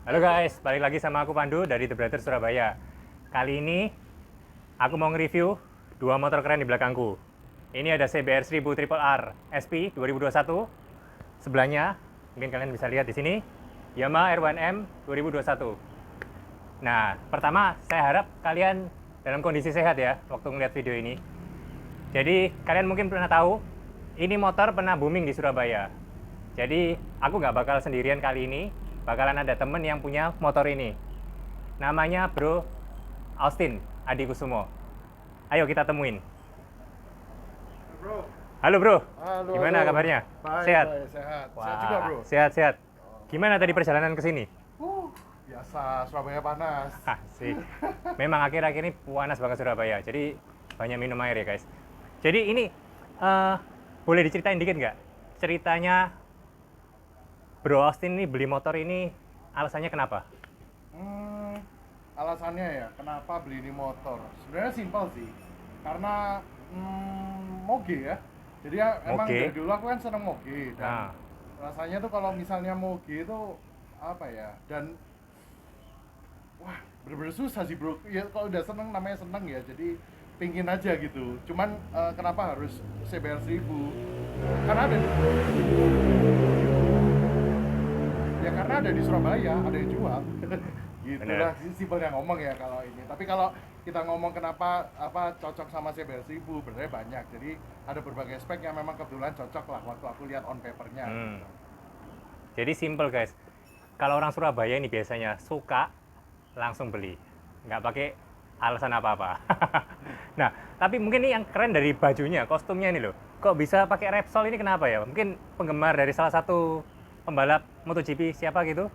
Halo guys, balik lagi sama aku Pandu dari The Brother Surabaya. Kali ini aku mau nge-review dua motor keren di belakangku. Ini ada CBR 1000 Triple R SP 2021. Sebelahnya, mungkin kalian bisa lihat di sini, Yamaha R1M 2021. Nah, pertama saya harap kalian dalam kondisi sehat ya waktu ngeliat video ini. Jadi kalian mungkin pernah tahu, ini motor pernah booming di Surabaya. Jadi aku nggak bakal sendirian kali ini, bakalan ada temen yang punya motor ini. Namanya Bro Austin Adi Kusumo. Ayo kita temuin. Bro. Halo bro, Halo, gimana halo. kabarnya? Baik, Sehat? baik, sehat. Wah, Sehat juga, bro. sehat. Gimana tadi perjalanan ke sini? Biasa, Surabaya panas. Sih. Memang akhir-akhir ini panas banget Surabaya, jadi banyak minum air ya guys. Jadi ini boleh diceritain dikit nggak? Ceritanya Bro Austin ini beli motor ini alasannya kenapa? Hmm, alasannya ya, kenapa beli ini motor? Sebenarnya simpel sih. Karena moge ya. Jadi ya, emang Moge? dari dulu aku kan seneng moge dan Nah. rasanya tuh kalau misalnya moge itu apa ya? Dan wah, bener-bener susah sih, bro. Ya kalau udah seneng namanya seneng ya. Jadi pingin aja gitu. Cuman kenapa harus CBR 1000? Karena ada ya karena ada di Surabaya, ada yang jual. Gitulah simpelnya ngomong ya kalau ini. Tapi kalau kita ngomong kenapa cocok sama CBR 1000, sebenarnya banyak. Jadi ada berbagai spek yang memang kebetulan cocok lah waktu aku lihat on papernya. Jadi simple guys. Kalau orang Surabaya ini biasanya suka langsung beli, nggak pakai alasan apa-apa. Nah, tapi mungkin ini yang keren dari bajunya, kostumnya ini loh. Kok bisa pakai Repsol ini kenapa ya? Mungkin penggemar dari salah satu pembalap MotoGP siapa gitu?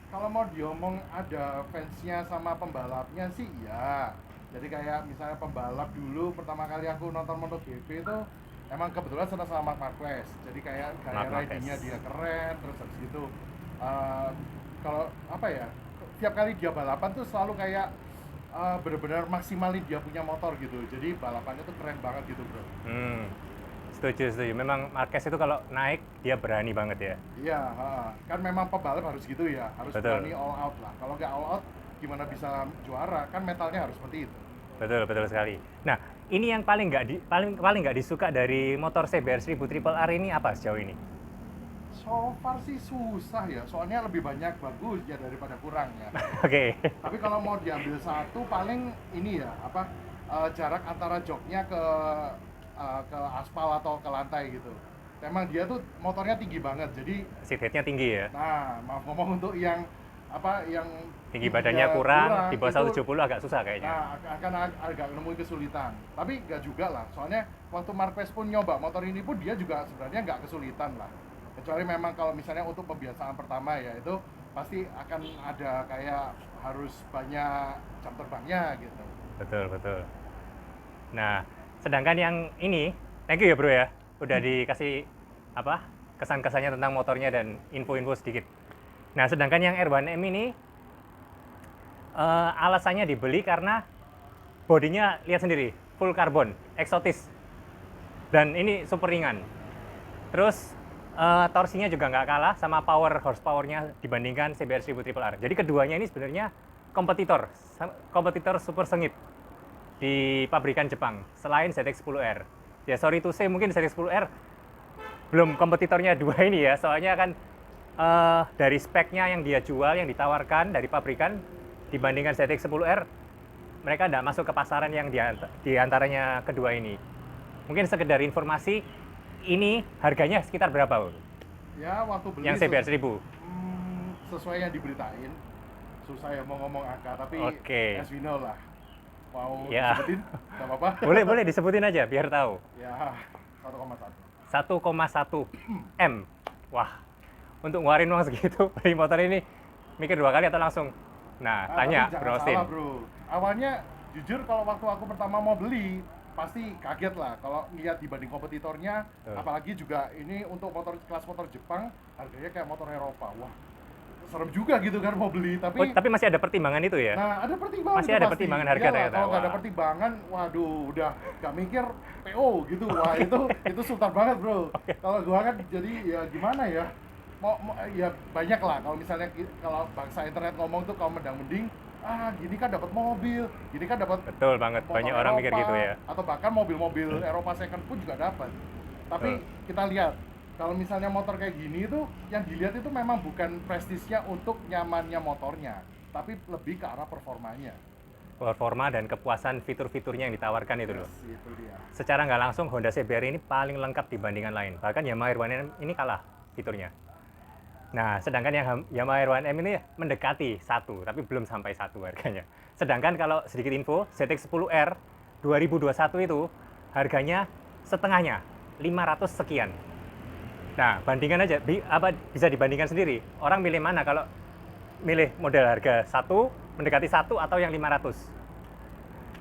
Kalau mau diomong ada fansnya sama pembalapnya sih ya. Jadi kayak misalnya pembalap dulu pertama kali aku nonton MotoGP itu emang kebetulan senang sama Marc Marquez. Jadi kayak gaya Marc Marquez. ridingnya dia keren, terus habis itu kalau apa ya, tiap kali dia balapan tuh selalu kayak benar-benar maksimalin dia punya motor gitu. Jadi balapannya tuh keren banget gitu, bro. Setuju. Memang Marquez itu kalau naik dia berani banget ya. Iya, kan memang pembalap harus gitu ya, harus Betul. berani all out lah. Kalau nggak all out, gimana bisa juara? Kan mentalnya harus seperti itu. Betul sekali. Nah, ini yang paling nggak disuka dari motor CBR 1000 Triple R ini apa sejauh ini? So far sih susah ya, soalnya lebih banyak bagus ya daripada kurang ya. Oke. Tapi kalau mau diambil satu, paling ini ya, jarak antara joknya ke aspal atau ke lantai gitu. Emang dia tuh motornya tinggi banget, jadi Seat head-nya tinggi ya. nah maaf ngomong untuk yang yang Tinggi badannya kurang, di bawah 170 agak susah kayaknya. nah akan agak nemuin kesulitan. Tapi nggak juga lah, soalnya waktu Marquez pun nyoba motor ini pun dia juga sebenarnya nggak kesulitan lah. Kecuali memang kalau misalnya untuk pembiasaan pertama ya itu pasti akan ada kayak harus banyak jam terbangnya gitu. Betul. Nah, sedangkan yang ini, thank you ya bro ya, udah dikasih kesan-kesannya tentang motornya dan info-info sedikit. Nah, sedangkan yang R1M ini alasannya dibeli karena bodinya lihat sendiri, full karbon, eksotis, dan ini super ringan. Terus torsinya juga nggak kalah sama horsepower-nya dibandingkan CBR 1000 Triple R. Jadi keduanya ini sebenarnya kompetitor super sengit di pabrikan Jepang selain ZX-10R. Ya sorry to say mungkin ZX-10R belum kompetitornya dua ini ya, soalnya kan dari speknya yang dia jual, yang ditawarkan dari pabrikan dibandingkan ZX-10R, mereka tidak masuk ke pasaran yang di antaranya kedua ini. Mungkin sekedar informasi, ini harganya sekitar berapa? Ya waktu beli Yang CBR 1000? Sesuai yang diberitain, susah ya mau ngomong angka, tapi Oke. as we know lah. Mau Ya. disebutin? Gak apa-apa? Boleh disebutin aja biar tahu. Ya 1,1. 1,1 M. Wah, untuk ngeluarin uang segitu beli motor ini mikir dua kali atau langsung? Nah, tanya tapi Bro jangan Austin. salah, bro. Awalnya jujur kalau waktu aku pertama mau beli pasti kaget lah kalau lihat dibanding kompetitornya. Apalagi juga ini untuk kelas motor Jepang harganya kayak motor Eropa. Wah, serem juga gitu kan mau beli, Tapi masih ada pertimbangan itu ya? nah ada pertimbangan, Masih itu ada pasti. pertimbangan harga Iyalah, ternyata. kalau nggak ada Wah. pertimbangan, waduh udah gak mikir PO gitu. Wah itu sultan banget, bro. Kalau gua kan jadi ya gimana ya, ya banyak lah kalau misalnya kalau bangsa internet ngomong tuh kalau mendang-mending gini kan dapat mobil, gini kan dapat Betul banget, motor banyak orang mikir Eropa, gitu ya. atau bahkan mobil-mobil Eropa second pun juga dapat. Tapi kita lihat kalau misalnya motor kayak gini itu yang dilihat itu memang bukan prestisnya untuk nyamannya motornya, tapi lebih ke arah performanya. Performa dan kepuasan fitur-fiturnya yang ditawarkan itu loh. Yes, itu dia. Secara nggak langsung Honda CBR ini paling lengkap dibandingkan lain. Bahkan Yamaha R1M ini kalah fiturnya. Nah, sedangkan yang Yamaha R1M ini mendekati 1, tapi belum sampai 1 harganya. Sedangkan kalau sedikit info, ZX-10R 2021 itu harganya setengahnya, 500 sekian. Nah, bandingkan aja, bisa dibandingkan sendiri. Orang milih mana kalau milih model harga 1, mendekati 1 atau yang 500?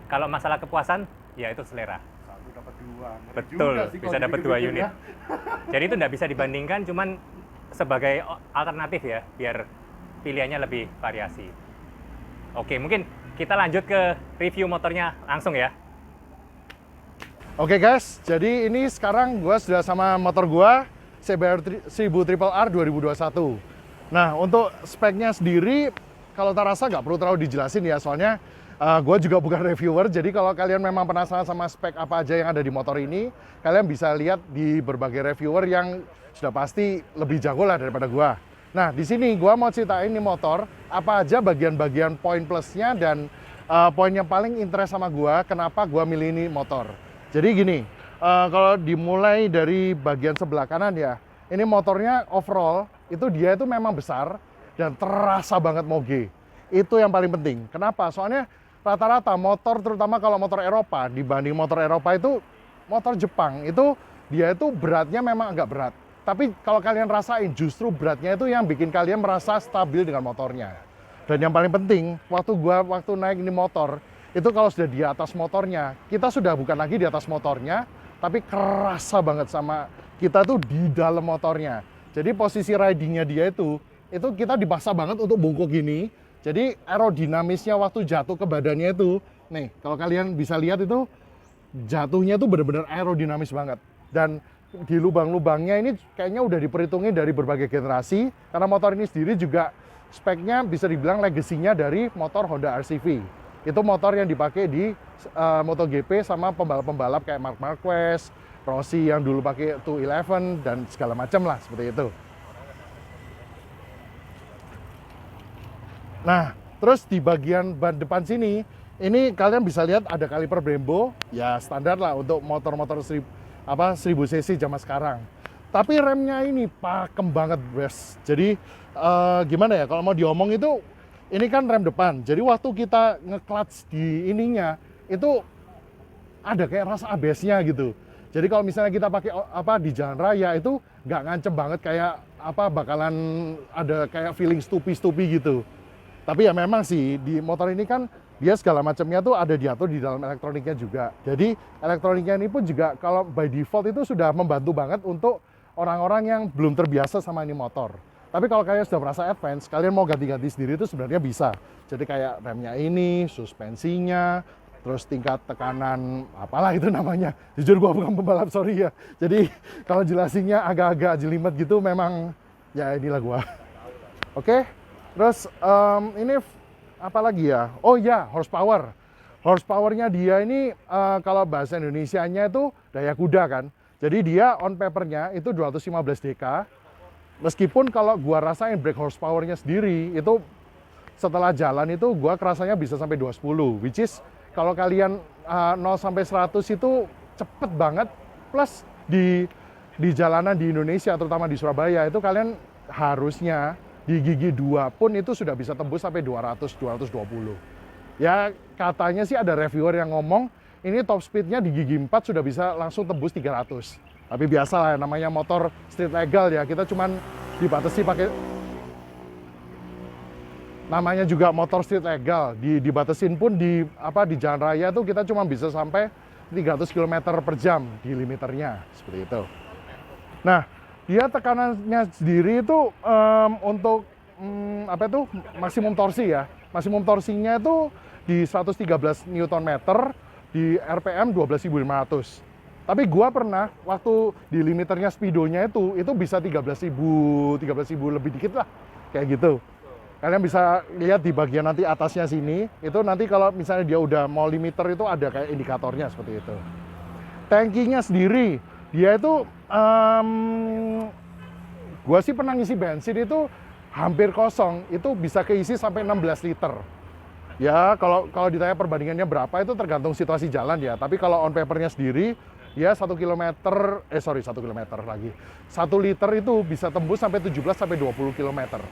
Kalau masalah kepuasan, ya itu selera. Satu dapat 2. Betul, bisa dapat 2 unit. Ya. Jadi itu nggak bisa dibandingkan, cuman sebagai alternatif ya, biar pilihannya lebih variasi. Oke, mungkin kita lanjut ke review motornya langsung ya. Oke guys, jadi ini sekarang gue sudah sama motor gue CBR 1000 RRR 2021. Nah, untuk speknya sendiri, kalau tak rasa nggak perlu terlalu dijelasin ya, soalnya gue juga bukan reviewer, jadi kalau kalian memang penasaran sama spek apa aja yang ada di motor ini, kalian bisa lihat di berbagai reviewer yang sudah pasti lebih jago lah daripada gue. Nah, di sini gue mau ceritain nih motor, apa aja bagian-bagian poin plusnya dan poin yang paling interest sama gue, kenapa gue milih ini motor. Jadi gini, kalau dimulai dari bagian sebelah kanan ya, ini motornya overall, itu dia itu memang besar dan terasa banget moge. Itu yang paling penting. Kenapa? Soalnya rata-rata motor, terutama kalau motor Eropa, dibanding motor Eropa itu, motor Jepang itu dia itu beratnya memang agak berat. Tapi kalau kalian rasain, justru beratnya itu yang bikin kalian merasa stabil dengan motornya. Dan yang paling penting, waktu naik ini motor, itu kalau sudah di atas motornya, kita sudah bukan lagi di atas motornya, tapi kerasa banget sama kita tuh di dalam motornya. Jadi posisi ridingnya dia itu kita dipaksa banget untuk bungkuk gini. Jadi aerodinamisnya waktu jatuh ke badannya itu, nih kalau kalian bisa lihat itu, jatuhnya itu benar-benar aerodinamis banget. Dan di lubang-lubangnya ini kayaknya udah diperhitungin dari berbagai generasi, karena motor ini sendiri juga speknya bisa dibilang legasinya dari motor Honda RCV. Itu motor yang dipakai di MotoGP sama pembalap-pembalap kayak Marc Marquez, Rossi yang dulu pakai 211 dan segala macam lah seperti itu. Nah, terus di bagian ban depan sini, ini kalian bisa lihat ada kaliper Brembo, ya standar lah untuk motor-motor 1000 cc zaman sekarang. Tapi remnya ini pakem banget, bros. Jadi gimana ya, kalau mau diomong itu, ini kan rem depan. Jadi waktu kita nge-clutch di ininya, itu ada kayak rasa ABS-nya gitu. Jadi kalau misalnya kita pakai di jalan raya itu nggak ngancem banget kayak bakalan ada kayak feeling stupi-stupi gitu. Tapi ya memang sih di motor ini kan dia segala macamnya tuh ada diatur di dalam elektroniknya juga. Jadi elektroniknya ini pun juga kalau by default itu sudah membantu banget untuk orang-orang yang belum terbiasa sama ini motor. Tapi kalau kalian sudah merasa advance, kalian mau ganti-ganti sendiri itu sebenarnya bisa. Jadi kayak remnya ini, suspensinya, terus tingkat tekanan, apalah itu namanya. Jujur gua bukan pembalap, sorry ya. Jadi kalau jelasinnya agak-agak jelimet gitu memang, ya inilah gua. Oke, terus ini apa lagi ya? Oh ya, horsepower. Horsepowernya dia ini kalau bahasa Indonesianya itu daya kuda kan. Jadi dia on papernya itu 215 dk. Meskipun kalau gua rasain brake horsepowernya sendiri itu setelah jalan itu gua kerasanya bisa sampai 210, which is kalau kalian 0 sampai 100 itu cepet banget. Plus di jalanan di Indonesia terutama di Surabaya itu kalian harusnya di gigi 2 pun itu sudah bisa tembus sampai 200 220. Ya katanya sih ada reviewer yang ngomong ini top speednya di gigi 4 sudah bisa langsung tembus 300. Tapi biasa lah namanya motor street legal ya, kita cuman dibatasi pakai, namanya juga motor street legal, dibatasin pun di jalan raya tuh kita cuma bisa sampai 300 km per jam di limiternya, seperti itu. Nah, dia tekanannya sendiri itu untuk maksimum torsi ya. Maksimum torsinya itu di 113 Nm di RPM 12.500. Tapi gua pernah waktu di limiternya speedonya itu bisa 13.000 lebih dikit lah, kayak gitu. Kalian bisa lihat di bagian nanti atasnya sini, itu nanti kalau misalnya dia udah mau limiter itu ada kayak indikatornya seperti itu. Tangkinya sendiri, dia itu gua sih pernah ngisi bensin itu hampir kosong, itu bisa keisi sampai 16 liter. Ya, kalau ditanya perbandingannya berapa itu tergantung situasi jalan ya. Tapi kalau on papernya sendiri, ya 1 kilometer, 1 kilometer lagi. 1 liter itu bisa tembus sampai 17 sampai 20 kilometer.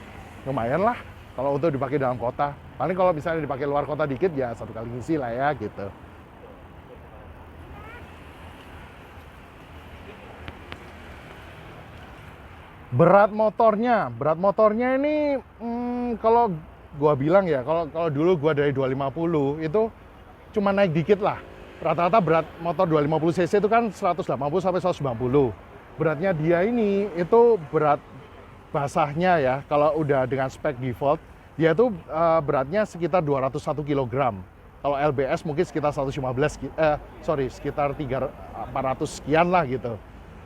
Lumayan lah kalau untuk dipakai dalam kota. Paling kalau misalnya dipakai luar kota dikit ya 1 kali ngisi lah ya gitu. Berat motornya ini kalau gua bilang ya, kalau dulu gua dari 250 itu cuma naik dikit lah. Rata-rata berat motor 250 cc itu kan 180 sampai 190. Beratnya dia ini itu berat basahnya ya, kalau udah dengan spek default, dia itu beratnya sekitar 201 kg. Kalau LBS mungkin sekitar 400 sekian lah gitu.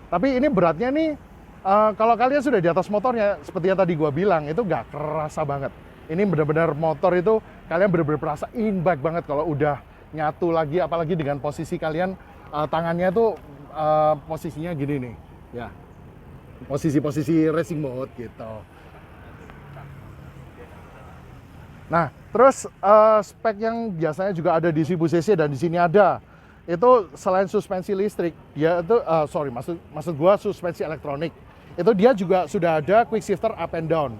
Tapi ini beratnya nih, kalau kalian sudah di atas motornya, seperti yang tadi gua bilang, itu nggak kerasa banget. Ini benar-benar motor itu kalian benar-benar perasa impact banget kalau udah nyatu lagi, apalagi dengan posisi kalian tangannya tuh posisinya gini nih, ya, posisi racing mode gitu. Nah, terus spek yang biasanya juga ada di 1000 cc dan di sini ada, itu selain suspensi listrik, dia itu maksud gua suspensi elektronik. Itu dia juga sudah ada quick shifter up and down.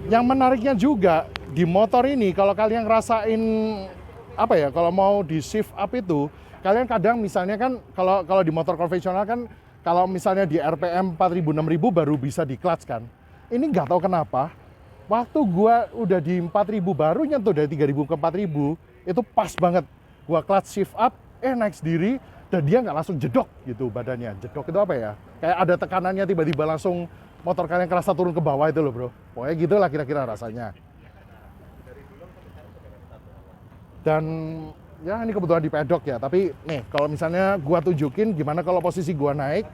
Yang menariknya juga di motor ini, kalau kalian ngerasain apa ya, kalau mau di shift up itu, kalian kadang misalnya kan kalau di motor konvensional kan, kalau misalnya di RPM 4000 6000 baru bisa di clutch kan. Ini nggak tahu kenapa, waktu gua udah di 4000 baru nyentuh dari 3000 ke 4000, itu pas banget. Gua clutch shift up, naik sendiri, dan dia nggak langsung jedok gitu badannya. Jedok itu apa ya? Kayak ada tekanannya tiba-tiba langsung motor kalian kerasa turun ke bawah itu loh bro. Pokoknya gitulah kira-kira rasanya. Dan ya ini kebetulan di pedok ya. Tapi nih kalau misalnya gua tunjukin gimana kalau posisi gua naik.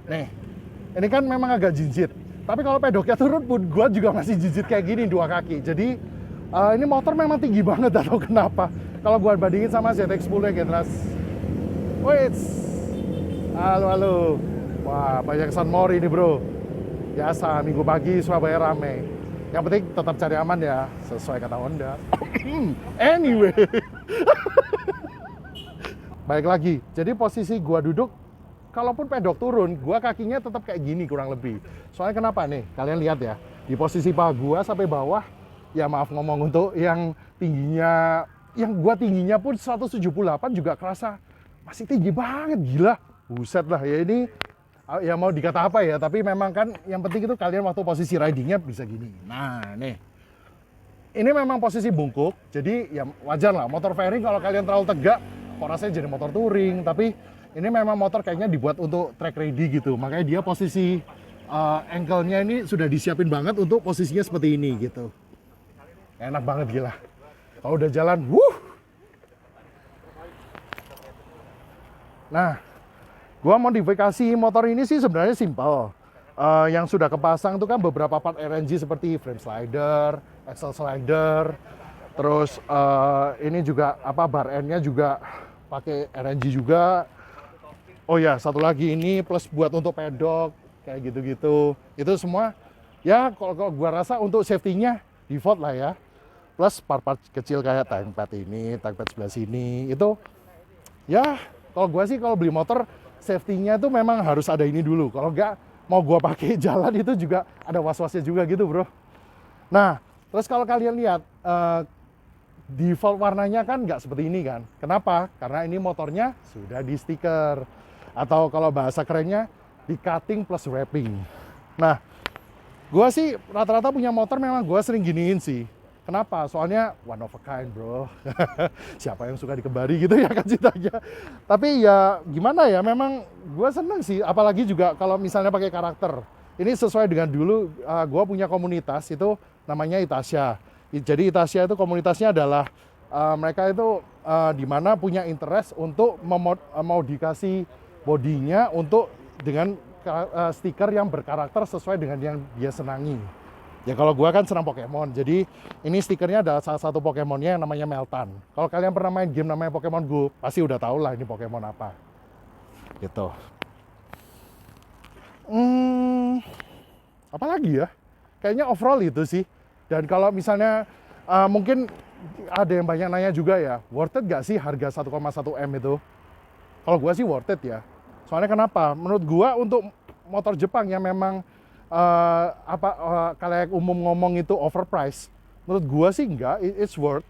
Nih, ini kan memang agak jinjit. Tapi kalau pedoknya turun pun gua juga masih jinjit kayak gini dua kaki. Jadi ini motor memang tinggi banget atau kenapa. Kalau gua bandingin sama ZX-10 generasi. Wait. Halo. Wah, banyak Sun Mori ini bro. Biasa, minggu pagi Surabaya rame. Yang penting tetap cari aman ya, sesuai kata Honda. Anyway. Baik lagi, jadi posisi gua duduk, kalaupun pedok turun, gua kakinya tetap kayak gini kurang lebih. Soalnya kenapa nih? Kalian lihat ya, di posisi paha gua sampai bawah, ya maaf ngomong untuk yang tingginya, yang gua tingginya pun 178 juga kerasa masih tinggi banget, gila. Buset lah, ya ini ya mau dikata apa ya, tapi memang kan yang penting itu kalian waktu posisi ridingnya bisa gini. Nah nih, ini memang posisi bungkuk, jadi ya wajar lah. Motor fairing kalau kalian terlalu tegak, kok rasanya jadi motor touring. Tapi ini memang motor kayaknya dibuat untuk track ready gitu, makanya dia posisi ankle-nya ini sudah disiapin banget untuk posisinya seperti ini gitu. Enak banget gila. Kalau udah jalan, Nah, gua modifikasi motor ini sih sebenarnya simple. Yang sudah kepasang itu kan beberapa part RNG seperti frame slider, axle slider, terus ini juga bar end-nya juga pakai RNG juga. Oh ya, satu lagi ini plus buat untuk pedok kayak gitu-gitu. Itu semua ya kalau gua rasa untuk safety-nya default lah ya. Plus part-part kecil kayak tank pad sebelah sini itu ya. Kalau gua sih kalau beli motor safety-nya tuh memang harus ada ini dulu. Kalau nggak mau gua pakai jalan itu juga ada was-wasnya juga gitu bro. Nah terus kalau kalian lihat default warnanya kan nggak seperti ini kan. Kenapa? Karena ini motornya sudah di stiker. Atau kalau bahasa kerennya di cutting plus wrapping. Nah gua sih rata-rata punya motor memang gua sering giniin sih. Kenapa? Soalnya one of a kind bro. Siapa yang suka dikembari gitu ya kan cintanya. Tapi ya gimana ya, memang gue seneng sih. Apalagi juga kalau misalnya pakai karakter. Ini sesuai dengan dulu gue punya komunitas itu namanya Itasya. Jadi Itasya itu komunitasnya adalah mereka itu di mana punya interest untuk memodifikasi bodinya untuk dengan stiker yang berkarakter sesuai dengan yang dia senangi. Ya kalau gua kan senang Pokemon, jadi ini stikernya adalah salah satu Pokemonnya yang namanya Meltan. Kalau kalian pernah main game namanya Pokemon Go, pasti udah tau lah ini Pokemon apa. Gitu. Apa lagi ya? Kayaknya overall itu sih. Dan kalau misalnya mungkin ada yang banyak nanya juga ya, worth it gak sih harga 1,1 M itu? Kalau gua sih worth it ya. Soalnya kenapa? Menurut gua untuk motor Jepang yang memang kalau yang umum ngomong itu overpriced, menurut gua sih enggak, it's worth.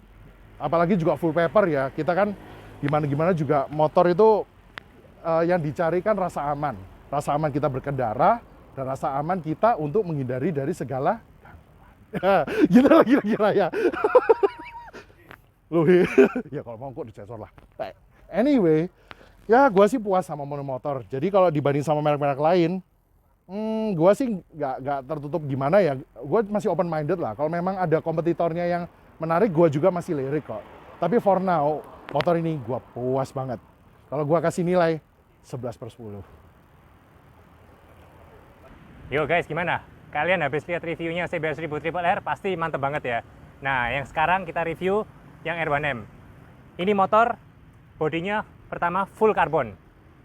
Apalagi juga full paper ya. Kita kan gimana juga motor itu yang dicari kan rasa aman. Rasa aman kita berkendara dan rasa aman kita untuk menghindari dari segala gitu lah kira-kira ya. Loh, ya kalau mau kok disensor lah. Anyway, ya gue sih puas sama monomotor. Jadi kalau dibanding sama merek-merek lain, gue sih nggak tertutup gimana ya. Gue masih open minded lah. Kalau memang ada kompetitornya yang menarik, gue juga masih lirik kok. Tapi for now, motor ini gue puas banget. Kalau gue kasih nilai 11/10. Yo guys, gimana? Kalian habis lihat reviewnya CBR 1000 Triple R pasti mantep banget ya. Nah, yang sekarang kita review yang R1M. Ini motor bodinya pertama full karbon.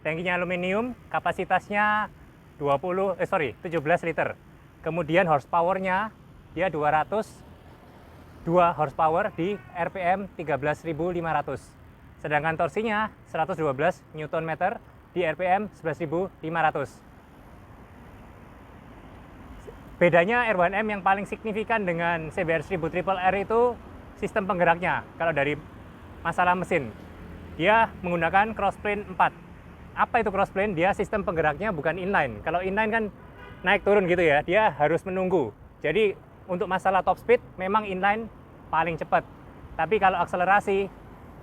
Tangkinya aluminium, kapasitasnya 17 liter. Kemudian horsepower-nya dia 202 horsepower di RPM 13.500. Sedangkan torsinya 112 Nm di RPM 11.500. Bedanya R1M yang paling signifikan dengan CBR 1000 Triple R itu sistem penggeraknya. Kalau dari masalah mesin, dia menggunakan crossplane 4. Apa itu crossplane? Dia sistem penggeraknya bukan inline. Kalau inline kan naik turun gitu ya, dia harus menunggu. Jadi untuk masalah top speed memang inline paling cepat. Tapi kalau akselerasi,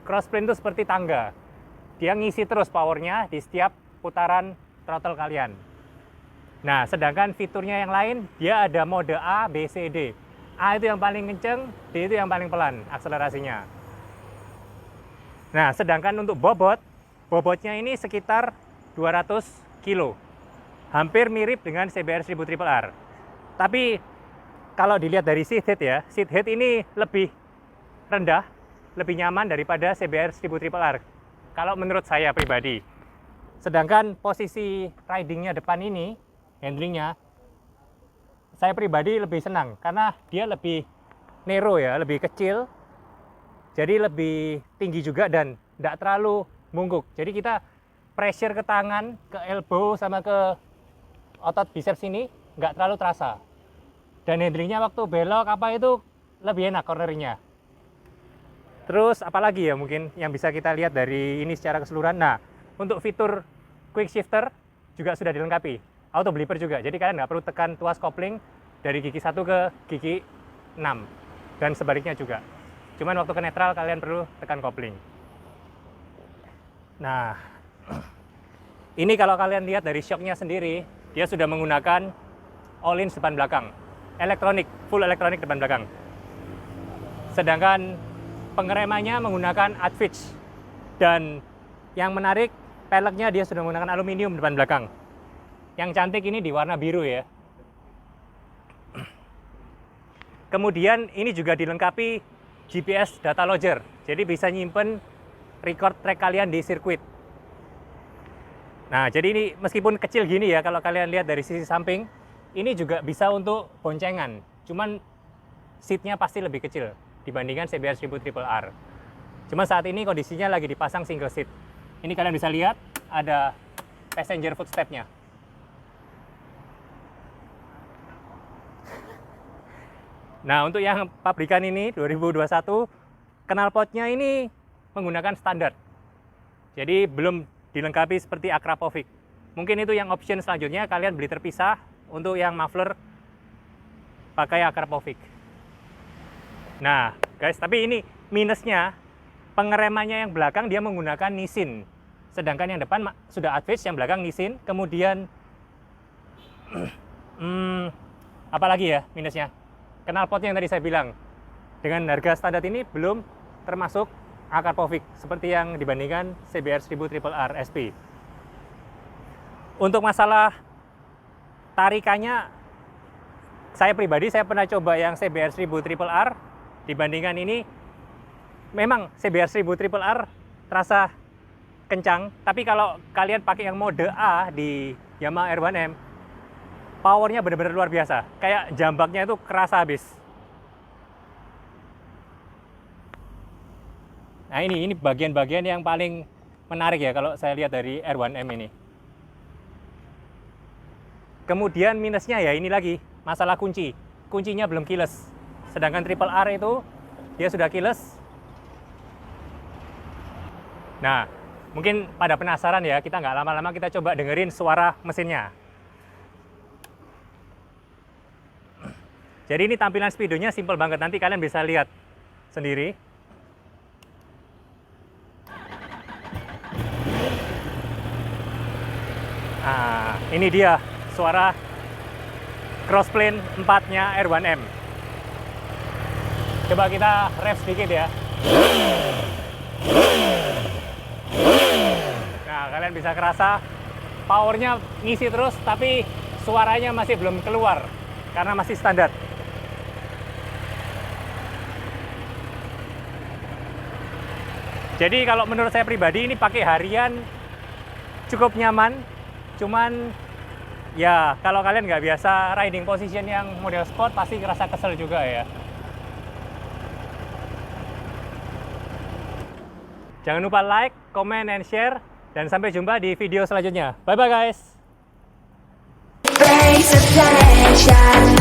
crossplane itu seperti tangga. Dia ngisi terus powernya di setiap putaran throttle kalian. Nah, sedangkan fiturnya yang lain, dia ada mode A, B, C, D. A itu yang paling kenceng, D itu yang paling pelan akselerasinya. Nah, sedangkan untuk bobotnya ini sekitar 200 kilo. Hampir mirip dengan CBR 1000 Triple R. Tapi, kalau dilihat dari seat height ya, seat height ini lebih rendah, lebih nyaman daripada CBR 1000 Triple R. Kalau menurut saya pribadi. Sedangkan posisi ridingnya depan ini, handlingnya, saya pribadi lebih senang karena dia lebih narrow ya, lebih kecil, jadi lebih tinggi juga dan tidak terlalu mungguk. Jadi kita pressure ke tangan, ke elbow sama ke otot biceps ini nggak terlalu terasa. Dan handlingnya waktu belok apa itu lebih enak corneringnya. Terus apalagi ya mungkin yang bisa kita lihat dari ini secara keseluruhan. Nah, untuk fitur quick shifter juga sudah dilengkapi. Auto blipper juga, jadi kalian nggak perlu tekan tuas kopling dari gigi 1 ke gigi 6 dan sebaliknya juga. Cuman waktu ke netral kalian perlu tekan kopling. Nah, ini kalau kalian lihat dari shocknya sendiri, dia sudah menggunakan all-in depan belakang, elektronik, full elektronik depan belakang. Sedangkan pengeremannya menggunakan Adfitch, dan yang menarik peleknya dia sudah menggunakan aluminium depan belakang. Yang cantik ini di warna biru ya. Kemudian ini juga dilengkapi GPS data logger. Jadi bisa nyimpen record track kalian di sirkuit. Nah, jadi ini meskipun kecil gini ya, kalau kalian lihat dari sisi samping, ini juga bisa untuk boncengan. Cuman seatnya pasti lebih kecil dibandingkan CBR 1000 Triple R. Cuma saat ini kondisinya lagi dipasang single seat. Ini kalian bisa lihat ada passenger footstep-nya. Nah, untuk yang pabrikan ini 2021, knalpotnya ini menggunakan standar. Jadi belum dilengkapi seperti Akrapovic. Mungkin itu yang option selanjutnya kalian beli terpisah untuk yang muffler pakai Akrapovic. Nah, guys, tapi ini minusnya pengeremannya yang belakang dia menggunakan Nissin. Sedangkan yang depan sudah Adfitch, yang belakang Nissin. Kemudian apalagi ya minusnya? Knalpotnya yang tadi saya bilang, dengan harga standar ini belum termasuk akar Povik seperti yang dibandingkan CBR 1000 Triple R SP. Untuk masalah tarikannya, saya pribadi saya pernah coba yang CBR 1000 Triple R dibandingkan ini. Memang CBR 1000 Triple R terasa kencang, tapi kalau kalian pakai yang mode A di Yamaha R1M, powernya benar-benar luar biasa. Kayak jambaknya itu kerasa habis. Nah ini bagian-bagian yang paling menarik ya kalau saya lihat dari R1M ini. Kemudian minusnya ya ini lagi, masalah kunci. Kuncinya belum keyless. Sedangkan Triple R itu dia sudah keyless. Nah, mungkin pada penasaran ya, kita nggak lama-lama kita coba dengerin suara mesinnya. Jadi ini tampilan speedonya simple banget, nanti kalian bisa lihat sendiri. Nah, ini dia suara crossplane 4-nya R1M. Coba kita rev sedikit ya. Nah, kalian bisa kerasa powernya ngisi terus, tapi suaranya masih belum keluar karena masih standar. Jadi kalau menurut saya pribadi ini pakai harian cukup nyaman, cuman ya kalau kalian nggak biasa riding position yang model sport pasti ngerasa kesel juga ya. Jangan lupa like, comment, and share. Dan sampai jumpa di video selanjutnya. Bye-bye guys! Raise attention,